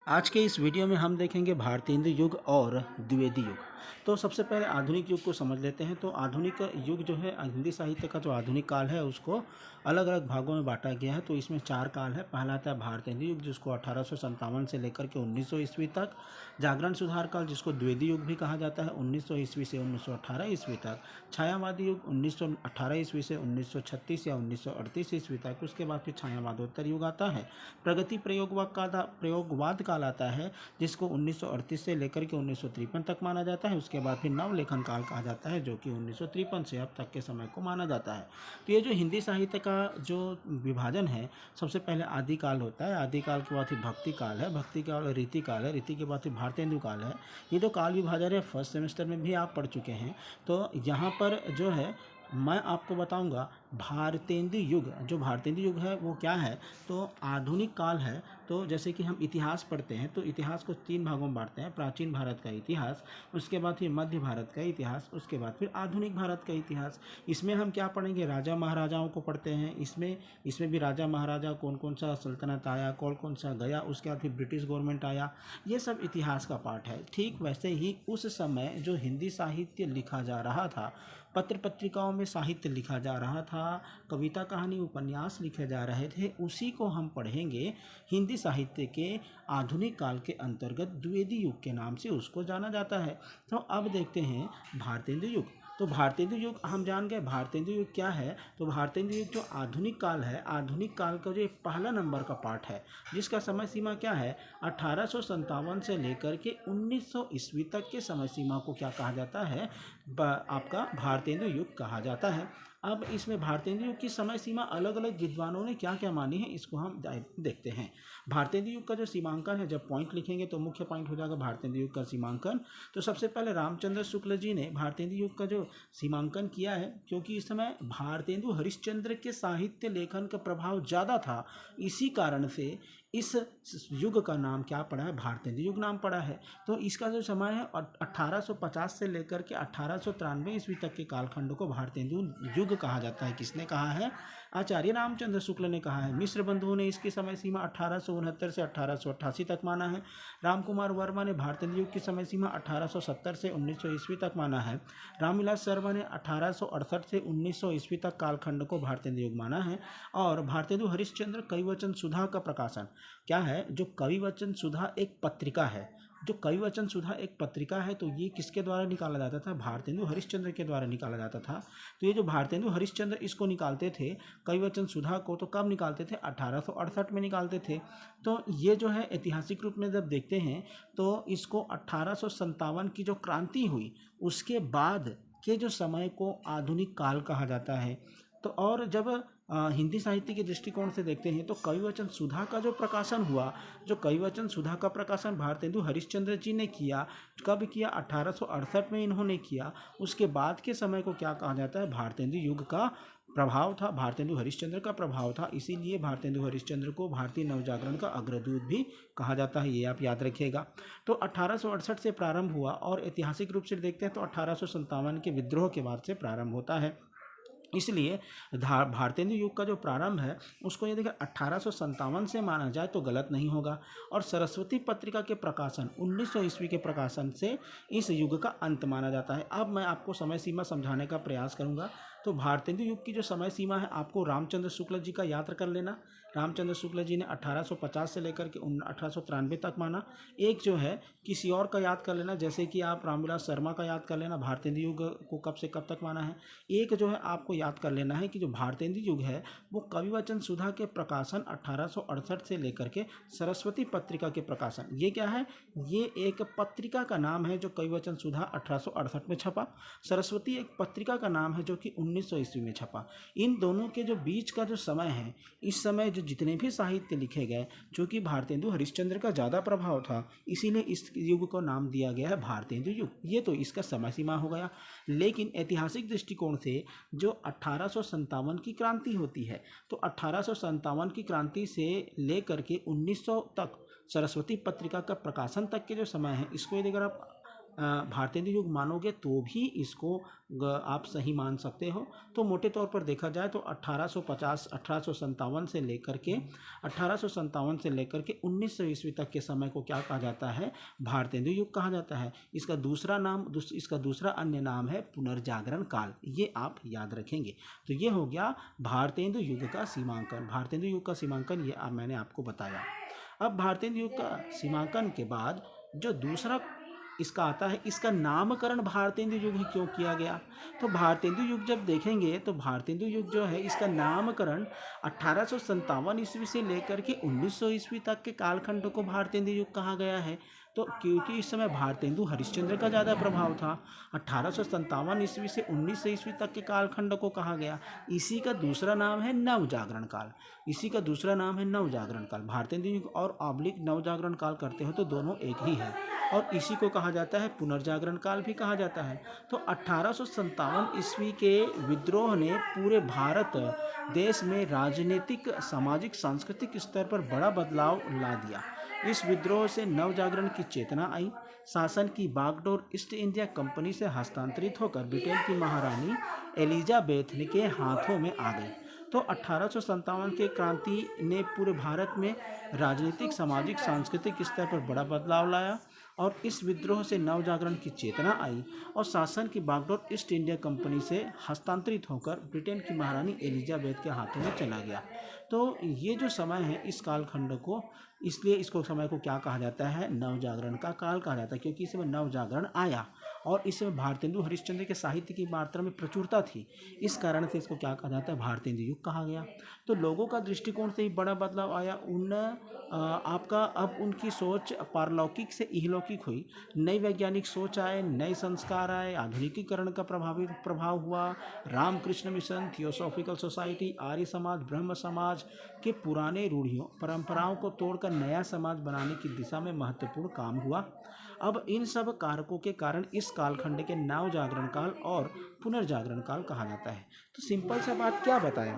आज के इस वीडियो में हम देखेंगे भारतेंदु युग और द्विवेदी युग। तो सबसे पहले आधुनिक युग को समझ लेते हैं। तो आधुनिक युग जो है हिंदी साहित्य का जो आधुनिक काल है उसको अलग अलग भागों में बांटा गया है। तो इसमें चार काल है। पहला आता है भारतेंदु युग जिसको 1857 से लेकर के 1900 ईस्वी तक। जागरण सुधार काल जिसको द्विवेदी युग भी कहा जाता है 1900 ईस्वी से 1918 ईस्वी तक। छायावादी युग 1918 ईस्वी से 1936 या 1938 ईस्वी तक। उसके बाद फिर छायावादोत्तर युग आता है। प्रगति प्रयोगवाद काल आता है जिसको 1938 से लेकर के 1953 तक माना जाता है। उसके बाद फिर नवलेखन काल कहा जाता है जो कि 1953 से अब तक के समय को माना जाता है। तो ये जो हिंदी साहित्य का जो विभाजन है, सबसे पहले आदि काल होता है। आदि काल के बाद फिर भक्ति काल है। भक्ति काल रीति काल है। रीति के बाद फिर भारतेंदु काल है। ये तो काल विभाजन है, फर्स्ट सेमेस्टर में भी आप पढ़ चुके हैं। तो यहाँ पर जो है मैं आपको बताऊंगा भारतेंदु युग। जो भारतेंदु युग है वो क्या है, तो आधुनिक काल है। तो जैसे कि हम इतिहास पढ़ते हैं तो इतिहास को तीन भागों में बांटते हैं। प्राचीन भारत का इतिहास, उसके बाद फिर मध्य भारत का इतिहास, उसके बाद फिर आधुनिक भारत का इतिहास। इसमें हम क्या पढ़ेंगे, राजा महाराजाओं को पढ़ते हैं। इसमें भी राजा महाराजा कौन कौन सा सल्तनत आया, कौन कौन सा गया, उसके बाद फिर ब्रिटिश गवर्नमेंट आया, ये सब इतिहास का पार्ट है। ठीक वैसे ही उस समय जो हिंदी साहित्य लिखा जा रहा था, पत्र पत्रिकाओं में साहित्य लिखा जा रहा था, कविता कहानी उपन्यास लिखे जा रहे थे, उसी को हम पढ़ेंगे हिंदी साहित्य के आधुनिक काल के अंतर्गत द्विवेदी युग के नाम से उसको जाना जाता है। तो अब देखते हैं भारतेंदु युग। तो भारतेंदु युग हम जान गए। भारतेंदु युग क्या है, तो भारतेंदु युग जो आधुनिक काल है, आधुनिक काल का जो पहला नंबर का पार्ट है जिसका समय सीमा क्या है, 1857 से लेकर के 1900 ईस्वी तक के समय सीमा को क्या कहा जाता है, आपका भारतेंदु युग कहा जाता है। अब इसमें भारतेंदु युग की समय सीमा अलग अलग विद्वानों ने क्या क्या मानी है इसको हम देखते हैं। भारतेंदु युग का जो सीमांकन है, जब पॉइंट लिखेंगे तो मुख्य पॉइंट हो जाएगा भारतेंदु युग का सीमांकन। तो सबसे पहले रामचंद्र शुक्ल जी ने भारतेंदु युग का जो सीमांकन किया है, क्योंकि इस समय भारतेंदु हरिश्चंद्र के साहित्य लेखन का प्रभाव ज़्यादा था, इसी कारण से इस युग का नाम क्या पड़ा है, भारतेंदु युग नाम पड़ा है। तो इसका जो समय है 1850 से लेकर के 1893 ईस्वी तक के कालखंड को भारतेंदु युग कहा जाता है। किसने कहा है, आचार्य रामचंद्र शुक्ल ने कहा है। मिश्र बंधुओं ने इसकी समय सीमा 1869 से 1888 तक माना है। रामकुमार वर्मा ने भारतेंदु युग की समय सीमा 1870 से 1900 ईस्वी तक माना है। रामविलास शर्मा ने 1868 से 1900 ईस्वी तक कालखंड को भारतेंदु युग माना है। और भारतेंदु हरिश्चंद्र कविवचन सुधा का प्रकाशन क्या है, जो कविवचन सुधा एक पत्रिका है, जो कविवचन सुधा एक पत्रिका है, तो ये किसके द्वारा निकाला जाता था, भारतेंदु हरिश्चंद्र के द्वारा निकाला जाता था। तो ये जो भारतेंदु हरिश्चंद्र इसको निकालते थे कविवचन सुधा को, तो कब निकालते थे, 1868 में निकालते थे। तो ये जो है ऐतिहासिक रूप में जब देखते हैं तो इसको 1857 की जो क्रांति हुई उसके बाद के जो समय को आधुनिक काल कहा जाता है। तो और जब हिंदी साहित्य के दृष्टिकोण से देखते हैं तो कविवचन सुधा का जो प्रकाशन हुआ, जो कविवचन सुधा का प्रकाशन भारतेंदु हरिश्चंद्र जी ने किया, कब किया, 1868 में इन्होंने किया। उसके बाद के समय को क्या कहा जाता है, भारतेंदु युग का प्रभाव था, भारतेंदु हरिश्चंद्र का प्रभाव था। इसीलिए भारतेंदु हरिश्चंद्र को भारतीय नवजागरण का अग्रदूत भी कहा जाता है, ये आप याद रखिएगा। तो 1868 से प्रारंभ हुआ और ऐतिहासिक रूप से देखते हैं तो 1857 के विद्रोह के बाद से प्रारंभ होता है। इसलिए भारतेंदु युग का जो प्रारंभ है उसको यदि 1857 से माना जाए तो गलत नहीं होगा। और सरस्वती पत्रिका के प्रकाशन 1900 ईस्वी के प्रकाशन से इस युग का अंत माना जाता है। अब मैं आपको समय सीमा समझाने का प्रयास करूंगा। तो भारतेंदु युग की जो समय सीमा है आपको रामचंद्र शुक्ल जी का याद कर लेना। रामचंद्र शुक्ल जी ने 1850 से लेकर के 1893 तक माना। एक जो है किसी और का याद कर लेना, जैसे कि आप रामविलास शर्मा का याद कर लेना, भारतेंदु युग को कब से कब तक माना है। एक जो है आपको याद कर लेना है कि जो भारतेंदु युग है वो कविवचन सुधा के प्रकाशन 1868 से लेकर के सरस्वती पत्रिका के प्रकाशन, ये क्या है, ये एक पत्रिका का नाम है जो कविवचन सुधा 1868 में छपा। सरस्वती एक पत्रिका का नाम है जो कि 1900 ईस्वी में छपा। इन दोनों के जो बीच का जो समय है, इस समय जो जितने भी साहित्य लिखे गए, चूँकि भारतेंदु हरिश्चंद्र का ज़्यादा प्रभाव था, इसीलिए इस युग को नाम दिया गया है भारतेंदु युग। ये तो इसका समय सीमा हो गया। लेकिन ऐतिहासिक दृष्टिकोण से जो 1857 की क्रांति होती है, तो 1857 की क्रांति से लेकर के 1900 तक सरस्वती पत्रिका का प्रकाशन तक के जो समय है, इसको यदि अगर आप भारतेंदु युग मानोगे तो भी इसको आप सही मान सकते हो। तो मोटे तौर पर देखा जाए तो 1857 से लेकर के 1900 ईस्वी तक के समय को क्या कहा जाता है, भारतेंदु युग कहा जाता है। इसका दूसरा अन्य नाम है पुनर्जागरण काल, ये आप याद रखेंगे। तो ये हो गया भारतेंदु युग का सीमांकन। भारतेंदु युग का सीमांकन ये मैंने आपको बताया। अब भारतेंदु युग का सीमांकन के बाद जो दूसरा इसका आता है, इसका नामकरण भारतेंदु युग ही क्यों किया गया। तो भारतेंदु युग जब देखेंगे तो भारतेंदु युग जो है इसका नामकरण 1857 ईस्वी से लेकर के 1900 ईस्वी तक के कालखंड को भारतेंदु युग कहा गया है। तो क्योंकि इस समय भारतेंदु हरिश्चंद्र का ज़्यादा प्रभाव था, 1857 ईस्वी से 1900 ईस्वी तक के कालखंड को कहा गया। इसी का दूसरा नाम है नवजागरण काल। भारतेंदु युग और नवजागरण काल करते हो तो दोनों एक ही है, और इसी को कहा जाता है पुनर्जागरण काल भी कहा जाता है। तो 1857 ईस्वी के विद्रोह ने पूरे भारत देश में राजनीतिक, सामाजिक, सांस्कृतिक स्तर पर बड़ा बदलाव ला दिया। इस विद्रोह से नवजागरण की चेतना आई। शासन की बागडोर ईस्ट इंडिया कंपनी से हस्तांतरित होकर ब्रिटेन की महारानी एलिजाबेथ के हाथों में आ गई। तो 1857 के क्रांति ने पूरे भारत में राजनीतिक, सामाजिक, सांस्कृतिक स्तर पर बड़ा बदलाव लाया, और इस विद्रोह से नवजागरण की चेतना आई और शासन की बागडोर ईस्ट इंडिया कंपनी से हस्तांतरित होकर ब्रिटेन की महारानी एलिजाबेथ के हाथों में चला गया। तो ये जो समय है इस कालखंड को, इसलिए इसको समय को क्या कहा जाता है, नवजागरण का काल कहा जाता है, क्योंकि इसमें नवजागरण आया और इसमें भारतेंदु हरिश्चंद्र के साहित्य की मात्रा में प्रचुरता थी। इस कारण से इसको क्या कहा जाता है, भारतेंदु युग कहा गया। तो लोगों का दृष्टिकोण से ही बड़ा बदलाव आया। अब उनकी सोच पारलौकिक से इहलौकिक हुई। नई वैज्ञानिक सोच आए, नए संस्कार आए, आधुनिकीकरण का प्रभाव हुआ। Ramakrishna mission, theosophical society, Arya Samaj, ब्रह्म समाज के पुराने रूढ़ियों, परंपराओं को तोड़कर नया समाज बनाने की दिशा में महत्वपूर्ण काम हुआ। अब इन सब कारकों के कारण इस कालखंड के नवजागरण काल और पुनर्जागरण काल कहा जाता है। तो सिंपल सा बात क्या बताया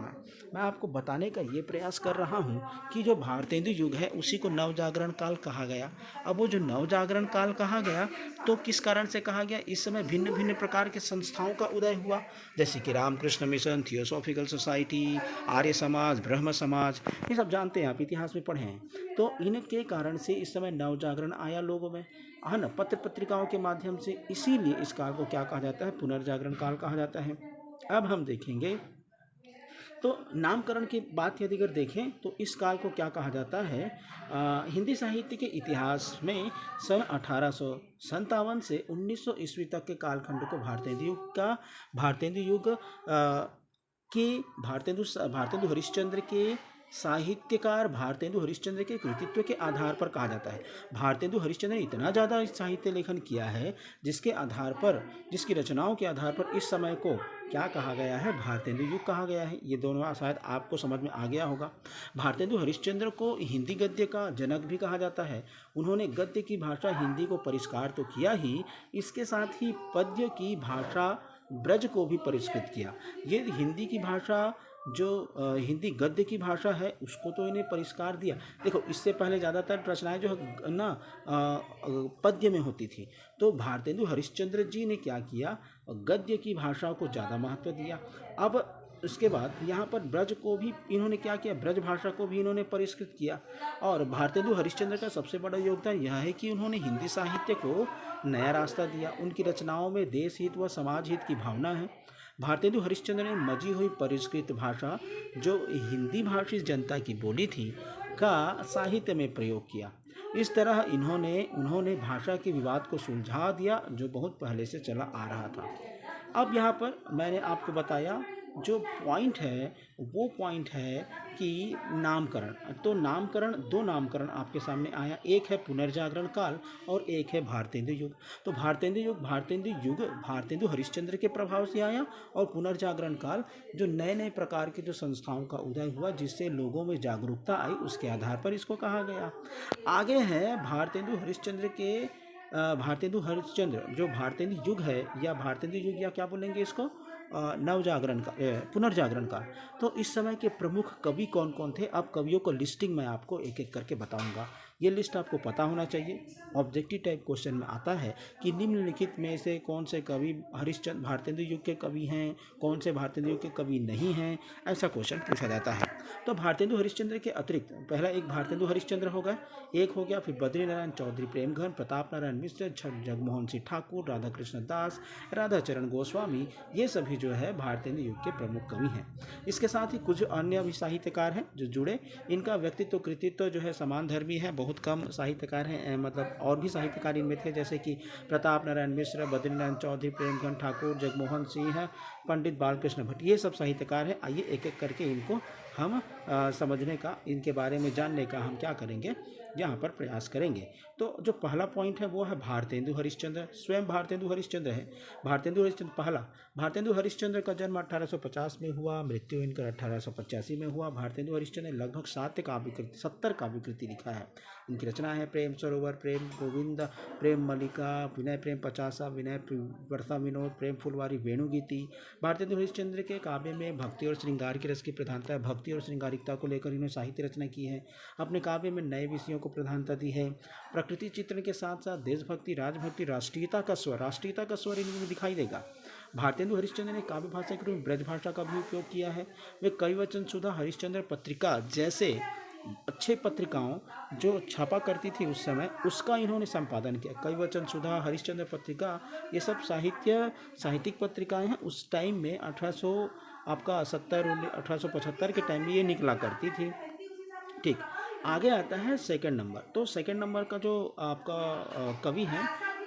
मैं आपको बताने का ये प्रयास कर रहा हूँ कि जो भारतेंदु युग है उसी को नवजागरण काल कहा गया। अब वो जो नवजागरण काल कहा गया तो किस कारण से कहा गया, इस समय भिन्न भिन्न प्रकार के संस्थाओं का उदय हुआ, जैसे कि Ramakrishna mission, theosophical society, Arya Samaj, ब्रह्म समाज, ये सब जानते हैं, आप इतिहास में पढ़े हैं। तो इनके कारण से इस समय नवजागरण आया लोगों में, है ना, पत्र पत्रिकाओं के माध्यम से। इसीलिए इस काल को क्या कहा जाता है, पुनर्जागरण काल कहा जाता है। अब हम देखेंगे तो नामकरण की बात यदि अगर देखें तो इस काल को क्या कहा जाता है, हिंदी साहित्य के इतिहास में सन 1857 से 1900 ईस्वी तक के कालखंड को भारतेंदु हरिश्चंद्र के साहित्यकार भारतेंदु हरिश्चंद्र के कृतित्व के आधार पर कहा जाता है। भारतेंदु हरिश्चंद्र ने इतना ज़्यादा साहित्य लेखन किया है जिसकी रचनाओं के आधार पर इस समय को क्या कहा गया है, भारतेंदु युग कहा गया है। ये दोनों शायद आपको समझ में आ गया होगा। भारतेंदु हरिश्चंद्र को हिंदी गद्य का जनक भी कहा जाता है। उन्होंने गद्य की भाषा हिंदी को परिष्कार तो किया ही, इसके साथ ही पद्य की भाषा ब्रज को भी परिष्कृत किया। ये हिंदी की भाषा जो हिंदी गद्य की भाषा है उसको तो इन्हें परिष्कार दिया। देखो, इससे पहले ज़्यादातर रचनाएं जो है ना पद्य में होती थी, तो भारतेंदु हरिश्चंद्र जी ने क्या किया, गद्य की भाषा को ज़्यादा महत्व दिया। अब उसके बाद यहाँ पर ब्रज को भी इन्होंने क्या किया, ब्रज भाषा को भी इन्होंने परिष्कृत किया। और भारतेंदु हरिश्चंद्र का सबसे बड़ा योगदान यह है कि उन्होंने हिंदी साहित्य को नया रास्ता दिया। उनकी रचनाओं में देश हित व समाज हित की भावना है। भारतेंदु हरिश्चंद्र ने मजी हुई परिष्कृत भाषा, जो हिंदी भाषी जनता की बोली थी, का साहित्य में प्रयोग किया। इस तरह उन्होंने भाषा के विवाद को सुलझा दिया जो बहुत पहले से चला आ रहा था। अब यहाँ पर मैंने आपको बताया जो पॉइंट है वो पॉइंट है कि नामकरण। तो दो नामकरण आपके सामने आया, एक है पुनर्जागरण काल और एक है भारतेंदु युग। तो भारतेंदु युग भारतेंदु हरिश्चंद्र के प्रभाव से आया, और पुनर्जागरण काल जो नए नए प्रकार के जो संस्थाओं का उदय हुआ जिससे लोगों में जागरूकता आई, उसके आधार पर इसको कहा गया। आगे है भारतेंदु हरिश्चंद्र जो भारतेंदु युग है, या भारतेंदु युग या क्या बोलेंगे इसको, नवजागरण का पुनर्जागरण का। तो इस समय के प्रमुख कवि कौन कौन थे, अब कवियों को लिस्टिंग मैं आपको एक एक करके बताऊंगा। ये लिस्ट आपको पता होना चाहिए। ऑब्जेक्टिव टाइप क्वेश्चन में आता है कि निम्नलिखित में से कौन से कवि हरिश्चंद्र भारतेंदु युग के कवि हैं, कौन से भारतेंदु युग के कवि नहीं हैं, ऐसा क्वेश्चन पूछा जाता है। तो भारतेंदु हरिश्चंद्र के अतिरिक्त पहला एक भारतेंदु हरिश्चंद्र होगा, एक हो गया, फिर बद्रीनारायण चौधरी प्रेमघन, प्रताप नारायण मिश्र, जगमोहन सिंह ठाकुर, राधा कृष्ण दास, राधाचरण गोस्वामी, ये सभी जो है भारतेंदु युग के प्रमुख कवि हैं। इसके साथ ही कुछ अन्य भी साहित्यकार हैं जो जुड़े, इनका व्यक्तित्व कृतित्व जो है समान धर्मी है। बहुत कम साहित्यकार हैं, मतलब और भी साहित्यकार इनमें थे, जैसे कि प्रताप नारायण मिश्र, बद्रीनारायण चौधरी प्रेमघन ठाकुर, जगमोहन सिंह, पंडित बालकृष्ण भट्ट, ये सब साहित्यकार हैं। आइए एक एक करके इनको हम समझने का, इनके बारे में जानने का हम क्या करेंगे, यहाँ पर प्रयास करेंगे। तो जो पहला पॉइंट है वो है भारतेंदु हरिश्चंद्र। स्वयं भारतेंदु हरिश्चंद्र है। भारतेंदु हरिश्चंद्र पहला, भारतेंदु हरिश्चंद्र का जन्म 1850 में हुआ, मृत्यु इनका 1885 में हुआ। भारतेंदु हरिश्चंद्र ने लगभग 70 काव्यकृति लिखा है। इनकी रचना है प्रेम सरोवर, प्रेम गोविंद, प्रेम मल्लिका, विनय प्रेम पचासा, विनय वर्षा विनोद, प्रेम फुलवारी, वेणुगीति। भारतेंदु हरिश्चंद्र के काव्य में भक्ति और श्रृंगार की रस की प्रधानता है। भक्ति और श्रृंगारिकता को लेकर इन्होंने साहित्य रचना की है। अपने काव्य में नए विषयों को प्रधानता दी है। प्रकृति चित्रण के साथ साथ देशभक्ति, राजभक्ति, राष्ट्रीयता का स्वर इनमें दिखाई देगा। भारतेंदु हरिश्चंद्र ने काव्य भाषा के रूप में ब्रज भाषा का भी उपयोग किया है। वे कविवचन सुधा, हरिश्चंद्र पत्रिका जैसे अच्छे पत्रिकाओं जो छापा करती थी उस समय, उसका इन्होंने संपादन किया। कविवचन सुधा, हरिश्चंद्र पत्रिका, ये सब साहित्यिक पत्रिकाएं हैं। उस टाइम में 1875 के टाइम में ये निकला करती थी। ठीक, आगे आता है सेकंड नंबर। तो सेकंड नंबर का जो आपका कवि है,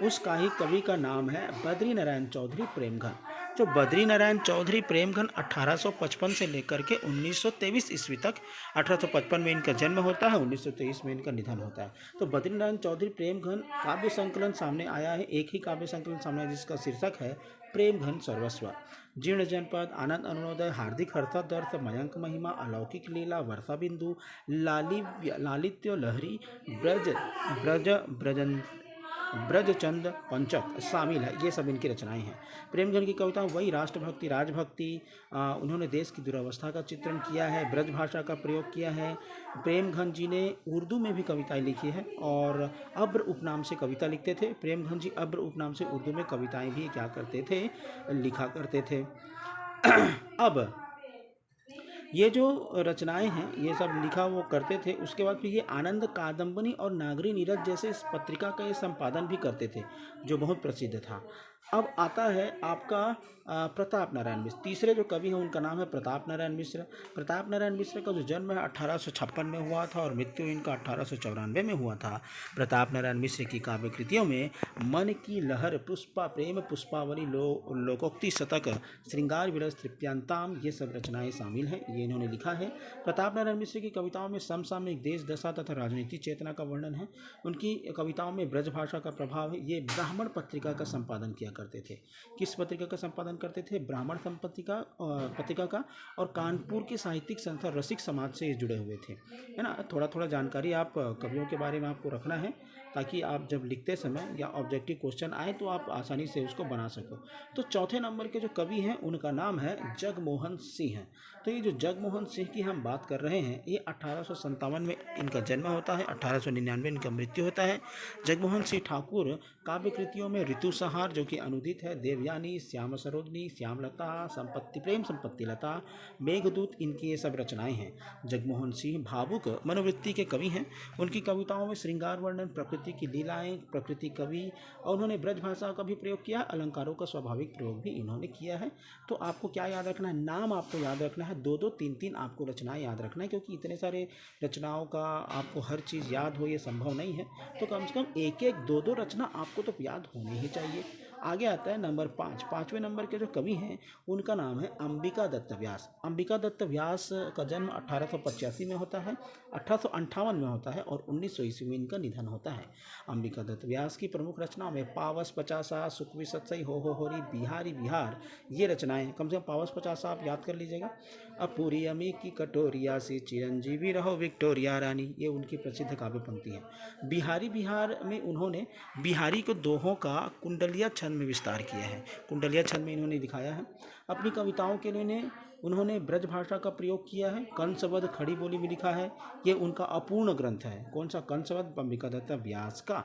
उस कवि का नाम है बद्रीनारायण चौधरी प्रेमघन। जो बद्रीनारायण चौधरी प्रेमघन 1855 से लेकर के 1923 ईस्वी तक, 1855 में इनका जन्म होता है, 1923 में इनका निधन होता है। तो बद्रीनारायण चौधरी प्रेमघन काव्य संकलन सामने आया है, एक ही काव्य संकलन सामने आया जिसका शीर्षक है प्रेमघन सर्वस्व। जीर्ण जनपद, आनंद अरुणोदय, हार्दिक हर्षोदर्श, मयंक महिमा, अलौकिक लीला, वर्षा बिंदु, लालित्य लहरी, ब्रजचंद पंचक शामिल है। ये सब इनकी रचनाएं हैं। प्रेमघन की कविता वही राष्ट्रभक्ति, राजभक्ति, उन्होंने देश की दुरावस्था का चित्रण किया है, ब्रज भाषा का प्रयोग किया है। प्रेमघन जी ने उर्दू में भी कविताएं लिखी है और अब्र उपनाम से कविता लिखते थे। प्रेमघन जी अब्र उपनाम से उर्दू में कविताएं भी क्या करते थे, लिखा करते थे। अब ये जो रचनाएं हैं ये सब लिखा वो करते थे। उसके बाद फिर ये आनंद कादम्बनी और नागरी नीरज जैसे इस पत्रिका का ये संपादन भी करते थे, जो बहुत प्रसिद्ध था। अब आता है आपका प्रताप नारायण मिश्र। तीसरे जो कवि हैं उनका नाम है प्रताप नारायण मिश्र। प्रताप नारायण मिश्र का जो जन्म है 1856 में हुआ था और मृत्यु इनका 1894 में हुआ था। प्रताप नारायण मिश्र की काव्य कृतियों में मन की लहर, पुष्पा, प्रेम पुष्पावली, लोकोक्ति शतक, श्रृंगार विरस, तृप्यांताम, ये सब रचनाएं शामिल हैं। ये इन्होंने लिखा है। प्रताप नारायण मिश्र की कविताओं में समसामयिक देश दशा तथा राजनीतिक चेतना का वर्णन है। उनकी कविताओं में ब्रज भाषा का प्रभाव है। ये ब्राह्मण पत्रिका का संपादन किया करते थे। किस पत्रिका का संपादन करते थे? ब्राह्मण पत्रिका का। और कानपुर के साहित्यिक संस्था रसिक समाज से जुड़े हुए थे, है ना। थोड़ा थोड़ा जानकारी आप कवियों के बारे में आपको रखना है, ताकि आप जब लिखते समय या ऑब्जेक्टिव क्वेश्चन आए तो आप आसानी से उसको बना सको। तो चौथे नंबर के जो कवि हैं उनका नाम है जगमोहन सिंह है। तो ये जो जगमोहन सिंह की हम बात कर रहे हैं, ये 1857 में इनका जन्म होता है, 1899 इनका मृत्यु होता है। जगमोहन सिंह ठाकुर काव्य कृतियों में ऋतुसंहार जो कि अनुदित है, देवयानी, श्याम सरोदनी, श्यामलता, संपत्ति प्रेम, संपत्ति लता, मेघदूत, इनकी ये सब रचनाएं हैं। जगमोहन सिंह भावुक मनोवृत्ति के कवि हैं। उनकी कविताओं में श्रृंगार वर्णन, प्रकृति की लीलाएं, प्रकृति कवि, और उन्होंने ब्रज भाषा का भी प्रयोग किया, अलंकारों का स्वाभाविक प्रयोग भी इन्होंने किया है। तो आपको क्या याद रखना है? नाम आपको याद रखना है, 2-2, 3-3 आपको रचनाएं याद रखना है, क्योंकि इतने सारे रचनाओं का आपको हर चीज़ याद हो ये संभव नहीं है। तो कम से कम 1-1, 2-2 रचना आपको तो याद होनी ही चाहिए। आगे आता है नंबर 5। पाँचवें नंबर के जो कवि हैं उनका नाम है अंबिका दत्त व्यास। अंबिका दत्त व्यास का जन्म 1885 में होता है, 1858 में होता है और 1900 ईस्वी में इनका निधन होता है। अंबिका दत्त व्यास की प्रमुख रचनाओं में पावस पचासा, सुखवी सत्सई, हो होरी, बिहारी बिहार, ये रचनाएं। कम से कम पावस पचासा आप याद कर लीजिएगा। अपूरी अमी की कटोरिया से चिरंजीवी रहो विक्टोरिया रानी, ये उनकी प्रसिद्ध काव्य पंक्ति है। बिहारी बिहार में उन्होंने बिहारी को दोहों का कुंडलिया छंद में विस्तार किया है, कुंडलिया छंद में इन्होंने दिखाया है। अपनी कविताओं के लिए उन्होंने ब्रज भाषा का प्रयोग किया है। कंसवध खड़ी बोली में लिखा है, ये उनका अपूर्ण ग्रंथ है। कौन सा? कंसवध अंबिका दत्त व्यास का।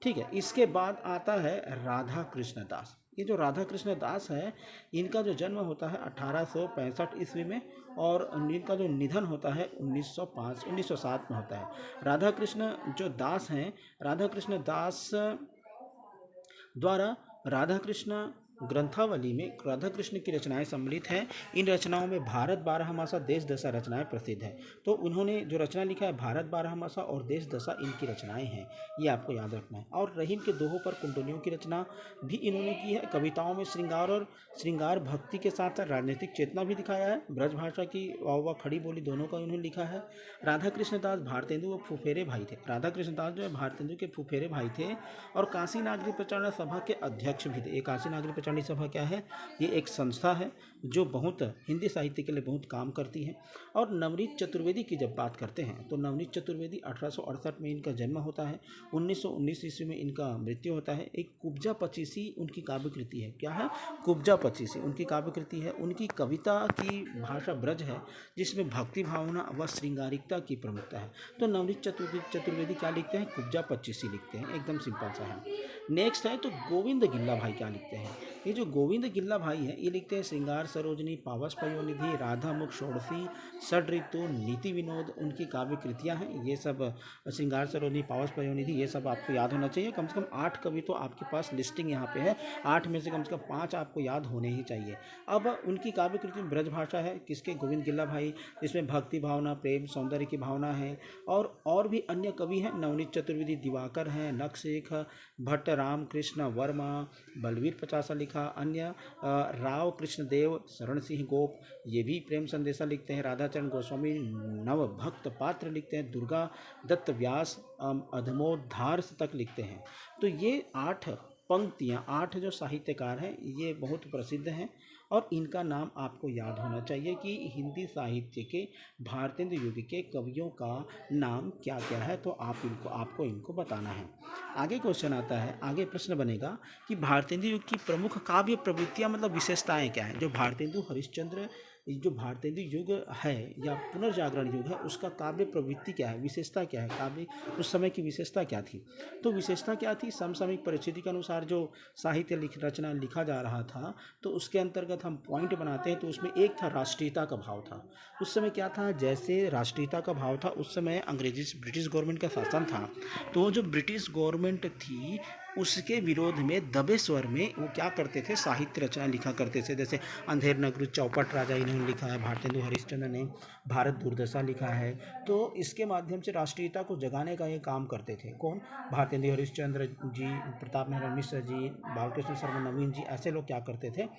ठीक है, इसके बाद आता है राधा कृष्ण दास। ये जो राधा कृष्ण दास है, इनका जो जन्म होता है 1865 ईस्वी में और इनका जो निधन होता है 1907 में होता है। राधा कृष्ण जो दास हैं, राधा कृष्ण दास द्वारा राधा कृष्ण ग्रंथावली में राधा कृष्ण की रचनाएं सम्मिलित हैं। इन रचनाओं में भारत बारहमासा, देश दशा रचनाएं प्रसिद्ध हैं। तो उन्होंने जो रचना लिखा है भारत बारहमासा और देश दशा, इनकी रचनाएं हैं, ये आपको याद रखना है। और रहीम के दोहों पर कुंडलियों की रचना भी इन्होंने की है। कविताओं में श्रृंगार और श्रृंगार भक्ति के साथ साथ राजनीतिक चेतना भी दिखाया है। ब्रजभाषा की व खड़ी बोली दोनों का इन्होंने लिखा है। राधा कृष्ण दास भारतेंदु व फुफेरे भाई थे। राधा कृष्ण दास जो है भारतेंदु के फुफेरे भाई थे और काशी नागरी प्रचारण सभा के अध्यक्ष भी थे। ये काशी नागरी प्रचारण सभा क्या है? ये एक संस्था है जो बहुत हिंदी साहित्य के लिए बहुत काम करती है। और नवनीत चतुर्वेदी की जब बात करते हैं तो नवनीत चतुर्वेदी 1868 में इनका जन्म होता है, 1919 ईस्वी में इनका मृत्यु होता है। एक कुब्जा पचीसी उनकी काव्य कृति है। क्या है? कुब्जा पचीसी उनकी काव्य कृति है। उनकी कविता की भाषा ब्रज है, जिसमें भक्ति भावना व श्रृंगारिकता की प्रमुखता है। तो नवनीत चतुर्वेदी क्या लिखते हैं? कुब्जा पचीसी लिखते हैं, एकदम सिंपल सा है। नेक्स्ट है तो गोविंद गिल्ला भाई क्या लिखते हैं? ये जो गोविंद गिल्ला भाई हैं, ये लिखते हैं श्रृंगार सरोजनी, पावस पयोनिधि, राधा मुख, षोडशी, षड ऋतु, नीति विनोद, उनकी काव्य कृतियाँ हैं। ये सब श्रृंगार सरोजनी, पावस पयोनिधि, ये सब आपको याद होना चाहिए। कम से कम 8 कवि तो आपके पास लिस्टिंग यहाँ पे है, 8 में से कम 5 आपको याद होने ही चाहिए। अब उनकी काव्य कृति में ब्रज भाषा है, किसके? गोविंद गिल्ला भाई, जिसमें भक्ति भावना, प्रेम, सौंदर्य की भावना है। और भी अन्य कवि हैं, नवनीत चतुर्वेदी, दिवाकर हैं, नखशेख, भट्ट राम कृष्ण वर्मा, बलवीर पचासा लिखा। अन्य राव कृष्णदेव, शरण सिंह गोप, ये भी प्रेम संदेशा लिखते हैं। राधाचरण गोस्वामी नव भक्त पात्र लिखते हैं। दुर्गा दत्त व्यास अधमोद्धार तक लिखते हैं। तो ये 8 पंक्तियाँ, 8 जो साहित्यकार हैं, ये बहुत प्रसिद्ध हैं और इनका नाम आपको याद होना चाहिए कि हिंदी साहित्य के भारतेंदु युग के कवियों का नाम क्या क्या है। तो आपको इनको बताना है। आगे क्वेश्चन आता है, आगे प्रश्न बनेगा कि भारतेंदु युग की प्रमुख काव्य प्रवृत्तियाँ मतलब विशेषताएं क्या हैं। जो भारतेंदु हरिश्चंद्र जो भारतेंदु युग है या पुनर्जागरण युग है, उसका काव्य प्रवृत्ति क्या है, विशेषता क्या है, काव्य उस समय की विशेषता क्या थी? तो विशेषता क्या थी? समसामयिक परिस्थिति के अनुसार जो साहित्य रचना लिखा जा रहा था, तो उसके अंतर्गत हम पॉइंट बनाते हैं। तो उसमें एक था राष्ट्रीयता का भाव था। उस समय क्या था? जैसे राष्ट्रीयता का भाव था, उस समय ब्रिटिश गवर्नमेंट का शासन था। तो जो ब्रिटिश गवर्नमेंट थी, उसके विरोध में दबे स्वर में वो क्या करते थे? साहित्य रचना लिखा करते थे। जैसे अंधेर नगरू, चौपट राजा इन्होंने लिखा है। भारतेंदु हरिश्चंद्र ने भारत दुर्दशा लिखा है। तो इसके माध्यम से राष्ट्रीयता को जगाने का ये काम करते थे। कौन? भारतेंदु हरिश्चंद्र जी, प्रताप नारायण मिश्र जी, बालकृष्ण शर्मा नवीन जी, ऐसे लोग क्या करते थे?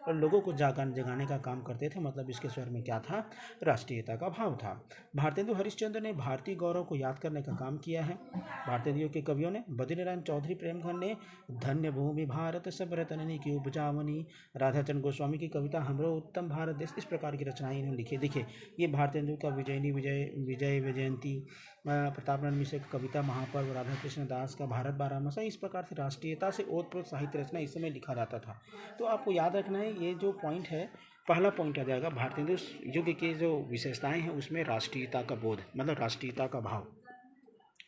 और लोगों को जगाने का काम करते थे। मतलब इसके स्वर में क्या था? राष्ट्रीयता का भाव था। भारतेंदु हरिश्चंद्र ने भारतीय गौरव को याद करने का काम किया है। भारतेंदु के कवियों ने बद्रीनारायण चौधरी प्रेमघर ने धन्य भूमि भारत सब रतननी की उपजावनी, राधाचरण गोस्वामी की कविता हमरो उत्तम भारत देश, इस प्रकार की रचनाएं इन्होंने लिखी। देखिए, ये भारतेंदु का विजय वैजयंती, प्रताप नारायण मिश्र की कविता महापर्व, राधा कृष्ण दास का भारत बारहमासा, इस प्रकार से राष्ट्रीयता से ओतप्रोत साहित्य रचना इस समय लिखा जाता था। तो आपको याद रखना है, ये जो पॉइंट है, पहला पॉइंट आ जाएगा भारतेंदु युग की जो विशेषताएं हैं उसमें राष्ट्रीयता का बोध, मतलब राष्ट्रीयता का भाव।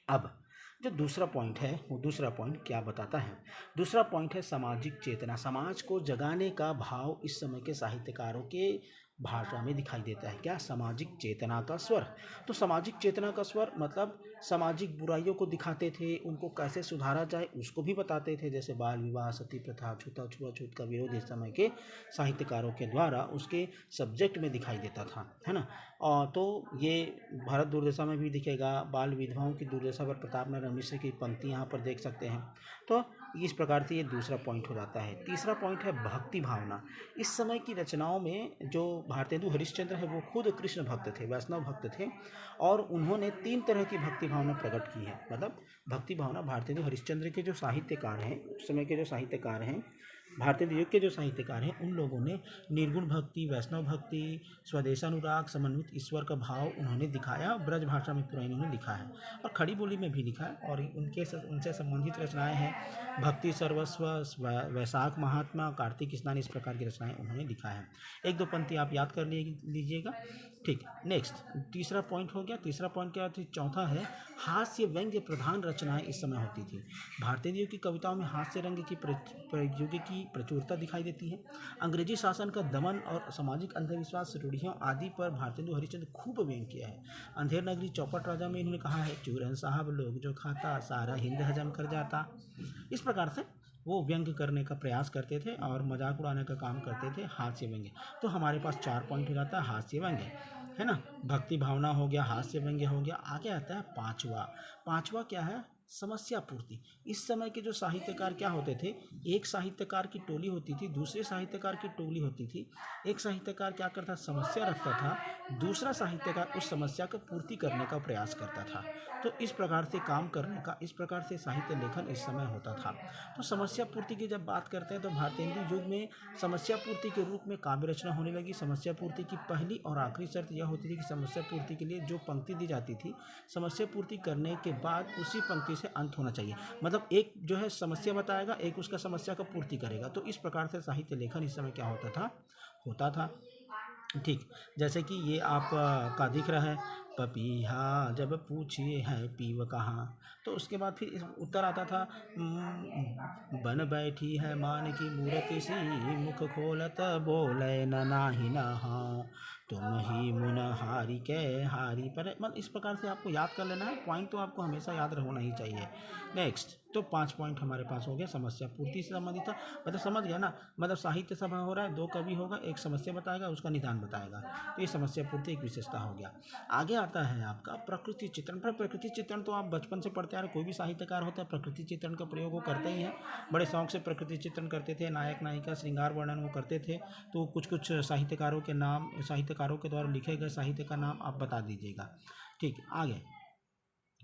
अब जो दूसरा पॉइंट है, वो दूसरा पॉइंट क्या बताता है? दूसरा पॉइंट है सामाजिक चेतना। समाज को जगाने का भाव इस समय के साहित्यकारों के भाषा में दिखाई देता है। क्या? सामाजिक चेतना का स्वर। तो सामाजिक चेतना का स्वर मतलब सामाजिक बुराइयों को दिखाते थे, उनको कैसे सुधारा जाए उसको भी बताते थे। जैसे बाल विवाह, सती प्रथा, छूआछूत का विरोध इस समय के साहित्यकारों के द्वारा उसके सब्जेक्ट में दिखाई देता था, है ना। और तो ये भारत दुर्दशा में भी दिखेगा। बाल विधवाओं की दुर्दशा पर प्रताप नारायण मिश्र की पंक्ति यहाँ पर देख सकते हैं। तो इस प्रकार से ये दूसरा पॉइंट हो जाता है। तीसरा पॉइंट है भक्ति भावना। इस समय की रचनाओं में जो भारतेंदु हरिश्चंद्र है, वो खुद कृष्ण भक्त थे, वैष्णव भक्त थे और उन्होंने 3 तरह की भक्ति भावना प्रकट की है। मतलब भक्ति भावना भारतेंदु हरिश्चंद्र के जो साहित्यकार हैं, उस समय के जो साहित्यकार हैं, भारतीय युग के जो साहित्यकार हैं उन लोगों ने निर्गुण भक्ति, वैष्णव भक्ति, स्वदेशानुराग, समन्वित ईश्वर का भाव उन्होंने दिखाया। ब्रज भाषा में पूरा इन्होंने लिखा है और खड़ी बोली में भी लिखा है। और उनसे संबंधित रचनाएं हैं भक्ति सर्वस्व, वैशाख महात्मा, कार्तिक स्नान, इस प्रकार की रचनाएं उन्होंने लिखा है। एक दो पंक्ति आप याद कर लीजिएगा। ठीक, नेक्स्ट तीसरा पॉइंट हो गया। तीसरा पॉइंट क्या होती है? चौथा है हास्य व्यंग्य प्रधान रचनाएं इस समय होती थी। भारतीय युग की कविताओं में हास्य रंग की प्रयोग की प्रचुरता दिखाई देती है। अंग्रेजी शासन का दमन और सामाजिक अंधविश्वास, रूढ़ियों आदि पर भारतेंदु हरिश्चंद्र खूब व्यंग्य किया है। अंधेर नगरी चौपट राजा में इन्होंने कहा है, चूरन साहब लोग जो खाता सारा हिंद हजम कर जाता। इस प्रकार से वो व्यंग्य करने का प्रयास करते थे और मजाक उड़ाने का काम करते थे, हास्य व्यंग्य। तो हमारे पास 4 पॉइंट हो जाता है हास्य व्यंग्य, है ना। भक्ति भावना हो गया, हास्य व्यंग्य हो गया। आगे आता है पांचवा क्या है? समस्या पूर्ति। इस समय के जो साहित्यकार क्या होते थे, एक साहित्यकार की टोली होती थी, दूसरे साहित्यकार की टोली होती थी। एक साहित्यकार क्या करता, समस्या रखता था, दूसरा साहित्यकार उस समस्या को पूर्ति करने का प्रयास करता था। तो इस प्रकार से काम करने का, इस प्रकार से साहित्य लेखन इस समय होता था। तो समस्या पूर्ति की जब बात करते हैं तो भारतेंदु युग में समस्या पूर्ति के रूप में काव्य रचना होने लगी। समस्या पूर्ति की पहली और आखिरी शर्त यह होती थी कि समस्या पूर्ति के लिए जो पंक्ति दी जाती थी, समस्या पूर्ति करने के बाद उसी पंक्ति से अंत होना चाहिए। मतलब एक जो है समस्या बताएगा, एक उसका समस्या का पूर्ति करेगा। तो इस प्रकार से साहित्य लेखन इस समय क्या होता था। ठीक, जैसे कि ये आप का दिख रहा है, पपीहा जब पूछिए है पीव कहाँ। तो उसके बाद फिर उत्तर आता था, बन बैठी है मान की मूरत सी, मुख खोलत बोले न नाही न हाँ, तुम ही मुन हारी के हारी पर। मतलब इस प्रकार से आपको याद कर लेना है। पॉइंट तो आपको हमेशा याद होना ही चाहिए। नेक्स्ट, तो 5 पॉइंट हमारे पास हो गया समस्या पूर्ति से संबंधित था। मतलब समझ गया ना, मतलब साहित्य सभा हो रहा है, 2 कवि होगा, एक समस्या बताएगा, उसका निदान बताएगा। तो ये समस्या पूर्ति एक विशेषता हो गया। आगे आता है आपका प्रकृति चित्रण। पर प्रकृति चित्रण तो आप बचपन से पढ़ते आ रहे, कोई भी साहित्यकार होता है प्रकृति चित्रण का प्रयोग वो करते ही हैं। बड़े शौक से प्रकृति चित्रण करते थे, नायक नायिका श्रृंगार वर्णन वो करते थे। तो कुछ साहित्यकारों के नाम, साहित्यकारों के द्वारा लिखे गए साहित्य का नाम आप बता दीजिएगा। ठीक, आगे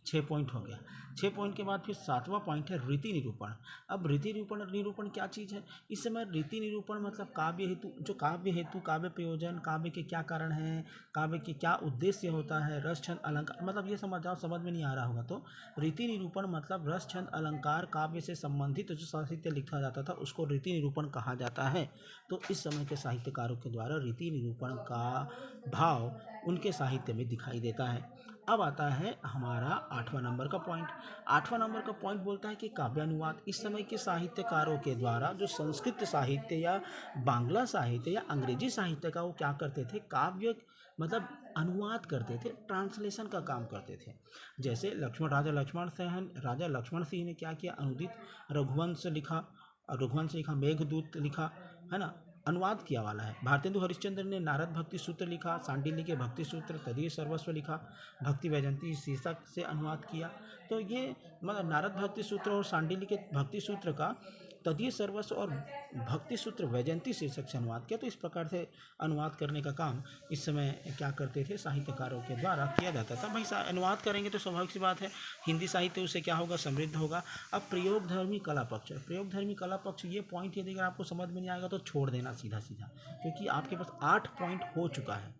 6 पॉइंट हो गया। 6 पॉइंट के बाद फिर 7वां पॉइंट है रीति निरूपण। अब रीति निरूपण क्या चीज़ है? इस समय रीति निरूपण मतलब काव्य हेतु, काव्य प्रयोजन, काव्य के क्या कारण हैं, काव्य के क्या उद्देश्य होता है, रस छंद अलंकार, मतलब ये समझ जाओ, समझ में नहीं आ रहा होगा तो रीति निरूपण मतलब रस छंद अलंकार काव्य से संबंधित जो साहित्य लिखा जाता था उसको रीति निरूपण कहा जाता है। तो इस समय के साहित्यकारों के द्वारा रीति निरूपण का भाव उनके साहित्य में दिखाई देता है। अब आता है हमारा 8वां नंबर का पॉइंट। 8वां नंबर का पॉइंट बोलता है कि काव्यानुवाद। इस समय के साहित्यकारों के द्वारा जो संस्कृत साहित्य या बांग्ला साहित्य या अंग्रेजी साहित्य का वो क्या करते थे, काव्य मतलब अनुवाद करते थे, ट्रांसलेशन का काम करते थे। जैसे राजा लक्ष्मण सिंह ने क्या किया, अनुदित रघुवंश लिखा, मेघदूत लिखा, है ना, अनुवाद किया वाला है। भारतेंदु हरिश्चंद्र ने नारद भक्ति सूत्र लिखा, सांडिल्य के भक्ति सूत्र, तदीय सर्वस्व लिखा, भक्ति वैजयंती शीर्षक से अनुवाद किया। तो ये मतलब नारद भक्ति सूत्र और सांडिल्य के भक्ति सूत्र का तदीय सर्वस्व और भक्ति सूत्र वैजयंती शीर्षक से अनुवाद किया। तो इस प्रकार से अनुवाद करने का काम इस समय क्या करते थे, साहित्यकारों के द्वारा किया जाता था। भाई अनुवाद करेंगे तो स्वाभाविक सी बात है हिंदी साहित्य उससे क्या होगा, समृद्ध होगा। अब प्रयोगधर्मी कला पक्ष, ये पॉइंट यदि अगर आपको समझ में नहीं आएगा तो छोड़ देना सीधा, क्योंकि आपके पास 8 पॉइंट हो चुका है।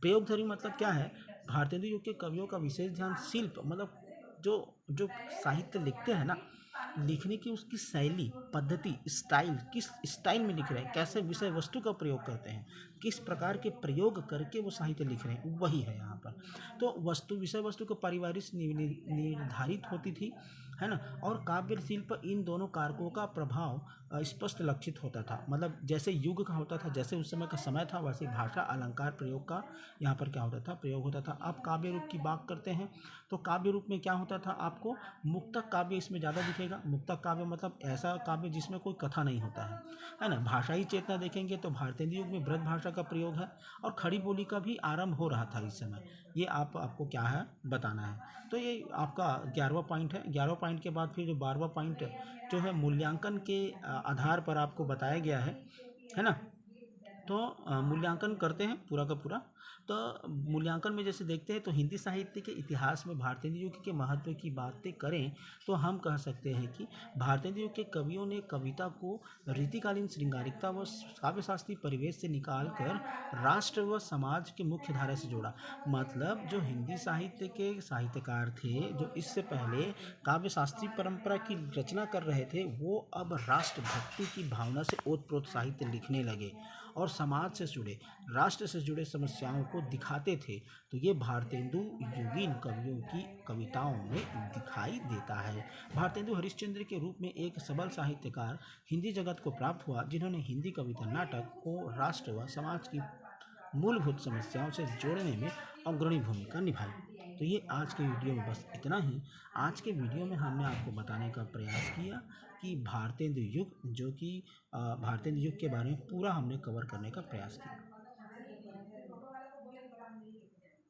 प्रयोगधर्मी मतलब क्या है, भारतेंदु युग के कवियों का विशेष ध्यान शिल्प, मतलब जो साहित्य लिखते हैं ना, लिखने की उसकी शैली, पद्धति, स्टाइल, किस स्टाइल में लिख रहे हैं, कैसे विषय वस्तु का प्रयोग करते हैं, किस प्रकार के प्रयोग करके वो साहित्य लिख रहे हैं, वही है यहाँ पर। तो विषय वस्तु को पारिवारिक निर्धारित होती थी, है ना। और काव्य शिल्प इन दोनों कारकों का प्रभाव स्पष्ट लक्षित होता था। मतलब जैसे युग का होता था, जैसे उस समय का समय था, वैसे भाषा अलंकार प्रयोग का यहाँ पर क्या होता था, प्रयोग होता था। अब काव्य रूप की बात करते हैं तो काव्य रूप में क्या होता था, आपको मुक्तक काव्य इसमें ज़्यादा दिखेगा। मुक्तक काव्य मतलब ऐसा काव्य जिसमें कोई कथा नहीं होता है ना। भाषाई चेतना देखेंगे तो भारतेंदु युग में ब्रज भाषा का प्रयोग है और खड़ी बोली का भी आरंभ हो रहा था इस समय। ये आपको क्या है बताना है। तो ये आपका 11वां पॉइंट है। 11वां पॉइंट के बाद फिर जो 12वां पॉइंट जो है मूल्यांकन के आधार पर आपको बताया गया है ना। तो मूल्यांकन करते हैं पूरा का पूरा। तो मूल्यांकन में जैसे देखते हैं तो हिंदी साहित्य के इतिहास में भारतेंदु युग के महत्व की बातें करें तो हम कह सकते हैं कि भारतेंदु युग के कवियों ने कविता को रीतिकालीन श्रृंगारिकता व काव्यशास्त्रीय परिवेश से निकालकर राष्ट्र व समाज के मुख्य धारा से जोड़ा। मतलब जो हिंदी साहित्य के साहित्यकार थे, जो इससे पहले काव्य शास्त्रीय परंपरा की रचना कर रहे थे, वो अब राष्ट्रभक्ति की भावना से ओतप्रोत साहित्य लिखने लगे और समाज से जुड़े, राष्ट्र से जुड़े समस्याओं को दिखाते थे। तो ये भारतेंदु युगीन कवियों की कविताओं में दिखाई देता है। भारतेंदु हरिश्चंद्र के रूप में एक सबल साहित्यकार हिंदी जगत को प्राप्त हुआ, जिन्होंने हिंदी कविता नाटक को राष्ट्र व समाज की मूलभूत समस्याओं से जोड़ने में अग्रणी भूमिका निभाई। तो ये आज के वीडियो में बस इतना ही। आज के वीडियो में हमने आपको बताने का प्रयास किया कि भारतेंदु युग, जो कि भारतेंदु युग के बारे में पूरा हमने कवर करने का प्रयास किया।